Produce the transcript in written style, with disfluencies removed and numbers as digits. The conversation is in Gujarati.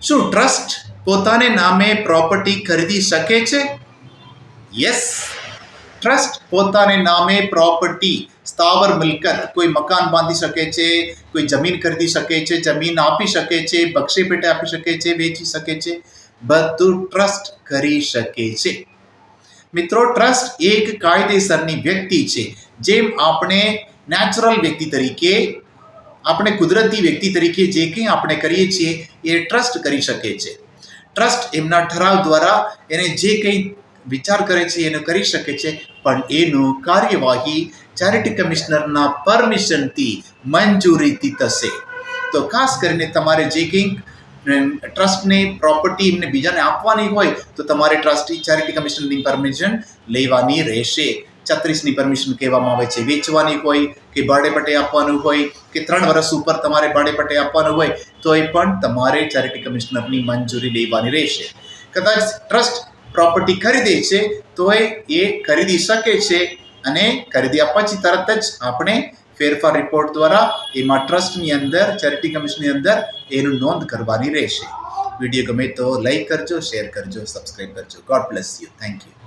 શું ટ્રસ્ટ પોતાને નામે પ્રોપર્ટી ખરીદી શકે છે? યસ, ટ્રસ્ટ પોતાને નામે પ્રોપર્ટી, સ્થાવર મિલકત, કોઈ મકાન બાંધી શકે છે, કોઈ જમીન ખરીદી શકે છે, જમીન આપી શકે છે, બક્ષી પેટે આપી શકે છે, વેચી શકે છે, બધું ટ્રસ્ટ કરી શકે છે. મિત્રો, ટ્રસ્ટ એક કાયદેસરની વ્યક્તિ છે. જેમ આપણે નેચરલ વ્યક્તિ તરીકે, આપણે કુદરતી વ્યક્તિ તરીકે જે કંઈ આપણે કરીએ છીએ એ ટ્રસ્ટ કરી શકે છે. ટ્રસ્ટ એમના ઠરાવ દ્વારા એને જે કંઈ વિચાર કરે છે એને કરી શકે છે, પણ એનું કાર્યવાહી ચેરિટી કમિશનરના પરમિશનથી, મંજૂરીથી થશે. તો ખાસ કરીને તમારે જે કંઈ ટ્રસ્ટને પ્રોપર્ટી એમને બીજાને આપવાની હોય તો તમારે ટ્રસ્ટી ચેરિટી કમિશનની પરમિશન લેવાની રહેશે. 36ની પરમિશન કહેવામાં આવે છે. વેચવાની હોય કે ભાડે પટ્ટે આપવાનું હોય કે 3 વર્ષ ઉપર તમારે ભાડે પટ્ટે આપવાનું હોય તો એ પણ તમારે ચેરિટી કમિશનરની મંજૂરી લેવાની રહેશે. કદાચ ટ્રસ્ટ પ્રોપર્ટી ખરીદે છે તો એ ખરીદી શકે છે, અને ખરીદ્યા પછી તરત જ આપણે ફેરફાર રિપોર્ટ દ્વારા એમાં ટ્રસ્ટની અંદર, ચેરિટી કમિશનની અંદર એનું નોંધ કરવાની રહેશે. વિડીયો ગમે તો લાઈક કરજો, શેર કરજો, સબસ્ક્રાઈબ કરજો. God bless you. Thank you.